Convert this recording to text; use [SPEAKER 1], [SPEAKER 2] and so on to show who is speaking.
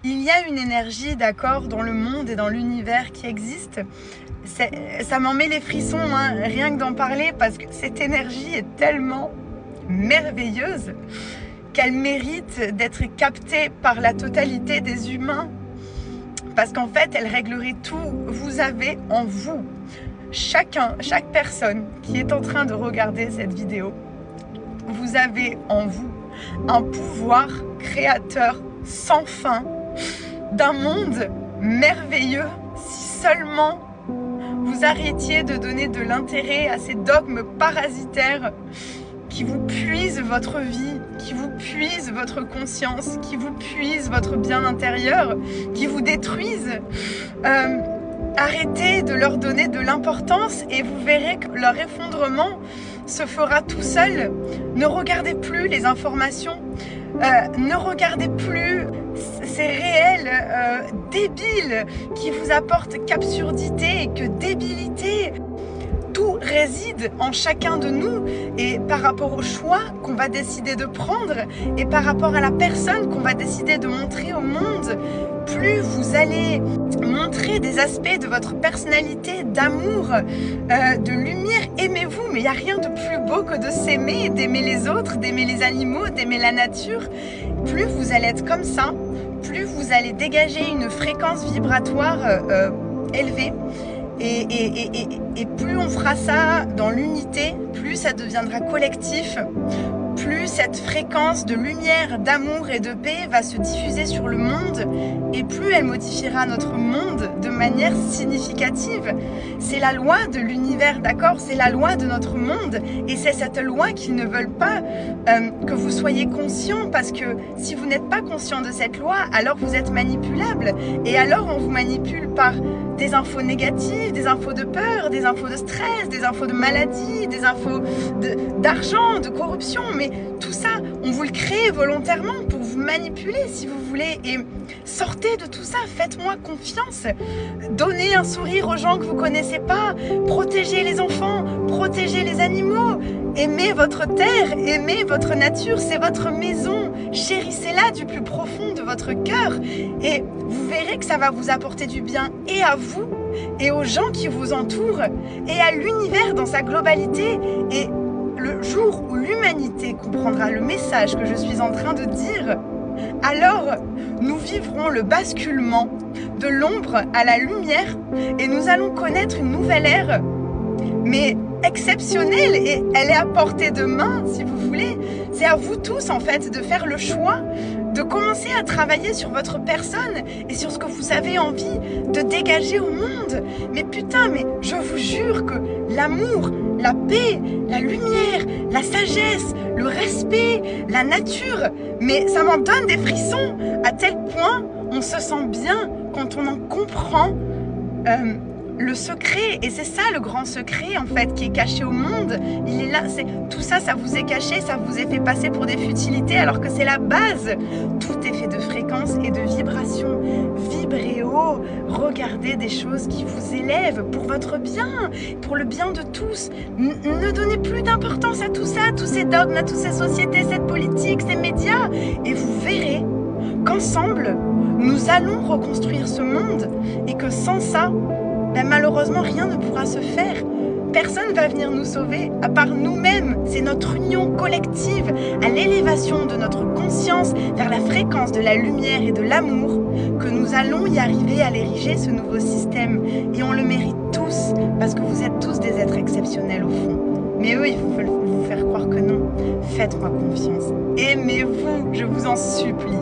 [SPEAKER 1] Il y a une énergie, d'accord, dans le monde et dans l'univers qui existe. Ça m'en met les frissons, hein, rien que d'en parler, parce que cette énergie est tellement merveilleuse qu'elle mérite d'être captée par la totalité des humains. Parce qu'en fait, elle réglerait tout. Vous avez en vous, chaque personne qui est en train de regarder cette vidéo, vous avez en vous un pouvoir créateur sans fin d'un monde merveilleux, si seulement vous arrêtiez de donner de l'intérêt à ces dogmes parasitaires qui vous puisent votre vie, qui vous puisent votre conscience, qui vous puisent votre bien intérieur, qui vous détruisent. Arrêtez de leur donner de l'importance et vous verrez que leur effondrement se fera tout seul. Ne regardez plus les informations, ne regardez plus ces réels débiles qui vous apportent qu'absurdité et que débilité. Tout réside en chacun de nous et par rapport au choix qu'on va décider de prendre et par rapport à la personne qu'on va décider de montrer au monde. Plus vous allez montrer des aspects de votre personnalité, d'amour, de lumière, aimez-vous, mais il n'y a rien de plus beau que de s'aimer, d'aimer les autres, d'aimer les animaux, d'aimer la nature. Plus vous allez être comme ça, plus vous allez dégager une fréquence vibratoire élevée. Et plus on fera ça dans l'unité, plus ça deviendra collectif, plus cette fréquence de lumière, d'amour et de paix va se diffuser sur le monde et plus elle modifiera notre monde de manière significative. C'est la loi de l'univers, d'accord? C'est la loi de notre monde et c'est cette loi qu'ils ne veulent pas que vous soyez conscient, parce que si vous n'êtes pas conscient de cette loi, alors vous êtes manipulable et alors on vous manipule par des infos négatives, des infos de peur, des infos de stress, des infos de maladie, des infos d'argent, de corruption, mais tout ça, on vous le crée volontairement pour vous manipuler si vous voulez. Et sortez de tout ça, faites-moi confiance. Donnez un sourire aux gens que vous ne connaissez pas, protégez les enfants, protégez les animaux, aimez votre terre, aimez votre nature, c'est votre maison, chérissez-la du plus profond de votre cœur et vous verrez que ça va vous apporter du bien et à vous et aux gens qui vous entourent et à l'univers dans sa globalité. Et le jour où l'humanité comprendra le message que je suis en train de dire, alors nous vivrons le basculement de l'ombre à la lumière et nous allons connaître une nouvelle ère, mais exceptionnelle, et elle est à portée de main si vous voulez. C'est à vous tous en fait de faire le choix de commencer à travailler sur votre personne et sur ce que vous avez envie de dégager au monde. Mais putain, mais je vous jure que l'amour, la paix, la lumière, la sagesse, le respect, la nature, mais ça m'en donne des frissons à tel point on se sent bien quand on en comprend le secret. Et c'est ça le grand secret en fait qui est caché au monde. Il est là, tout ça, ça vous est caché, ça vous est fait passer pour des futilités alors que c'est la base. Tout est fait de fréquences et de vibrations. Vibrez haut, regardez des choses qui vous élèvent pour votre bien, pour le bien de tous. Ne donnez plus d'importance à tout ça, à tous ces dogmes, à toutes ces sociétés, cette politique, ces médias, et vous verrez qu'ensemble nous allons reconstruire ce monde et que sans ça, ben malheureusement rien ne pourra se faire. Personne ne va venir nous sauver à part nous-mêmes. C'est notre union collective à l'élévation de notre conscience vers la fréquence de la lumière et de l'amour que nous allons y arriver à l'ériger, ce nouveau système. Et on le mérite tous parce que vous êtes tous des êtres exceptionnels au fond. Mais eux, ils veulent vous faire croire que non. Faites-moi confiance. Aimez-vous, je vous en supplie.